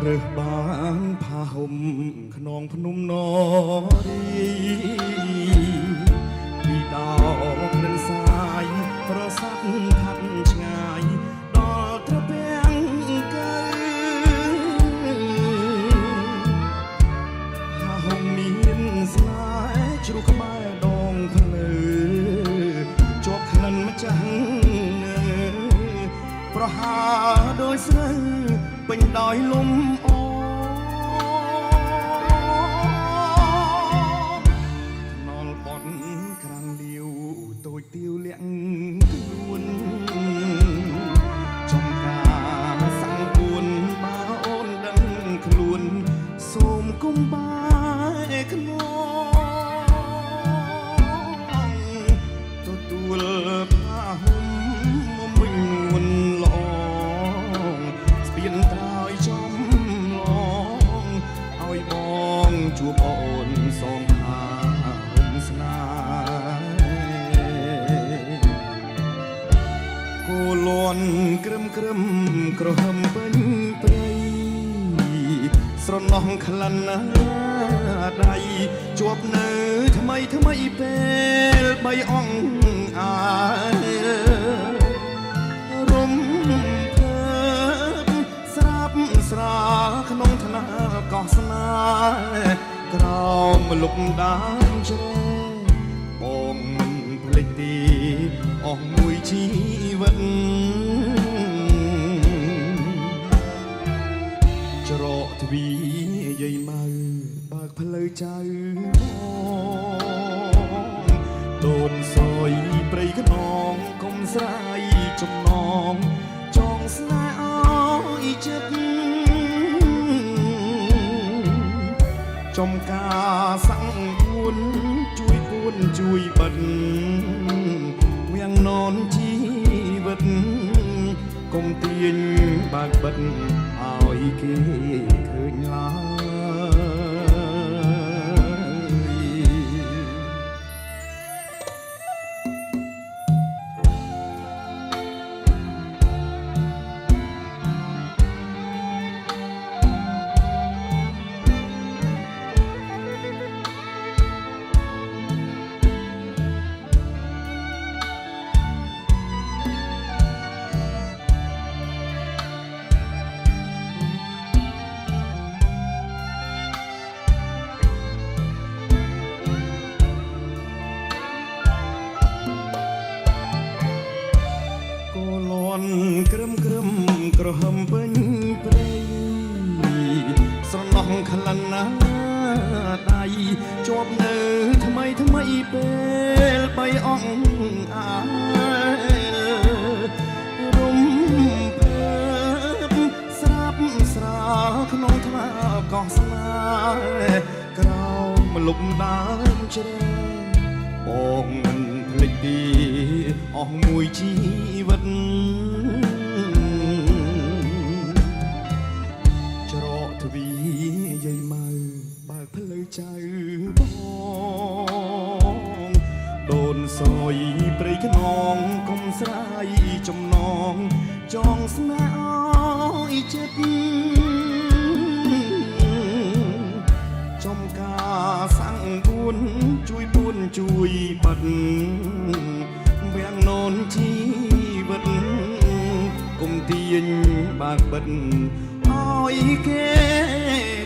រើសបានផាហុំខ្នងភ្នំនរីពីដោក្លិនសាយប្រសាទផាត់ឆ្ងាយដល់ត្រពាំងកើផាហុំមានស្នេហ៍ជ្រុះក្បែរដងភ្លឺជាប់ក្លិនម្ចាស់ប្រហាដោយស្រូវពេញដោយលំអូថ្នល់បត់ក្រាំងលាវតូចទៀវលាក់ខ្លួនចំការសាំងពួនបើអូនដឹងខ្លួនសូមគុំបាយក្នុងទទួលផាហុំមកវិញនួនល្អស្ពានត្រើយចំឡងឲ្យបងជួបអូនសងហាហុំស្នេហ៍គោលន់ក្រឹមក្រឹមក្រហមពេញព្រៃស្រណោះក្លិនណាដៃជាប់នៅថ្មីថ្មីពេលបីអងអាយរំភើបស្រាប់ស្រាក្នុងថ្នាលកោះស្នេហ៍ក្រោមលុបដើមជ្រែបងមិនភ្លេចទីអស់មួយជីវិតច្រកទ្វារយាយម៉ៅបើកផ្លូវចៅដូនសយព្រៃខ្នងកុំស្រាយចំណងចងស្នេហ៍អើយចិត្តចំការសាំងពួនជួយពួនជួយបិទវាំងននជីវិតកុំទាញបើកបិទឲ្យគេឃើញឡើក្រឹមក្រឹមក្រហមពេញព្រៃស្រណោះក្លិនណាដៃជាប់នៅថ្មីថ្មីពេលបីអងអាយរំភើបស្រាប់ស្រាក្នុងថ្នាលកោះស្នេហ៍ក្រោមលុបដើមជ្រែបងមិនភ្លេចទីអស់មួយជីវិតច្រកទ្វារយាយម៉ៅបើកផ្លូវចៅបងដូនសយព្រៃខ្នងកុំស្រាយចំណងចងស្នេហ៍អើយចិត្តចំការសាំងពួនជួយពួនជួយបិទវាំងននជីវិតគុំទាញបើកបិទឲ្យគេ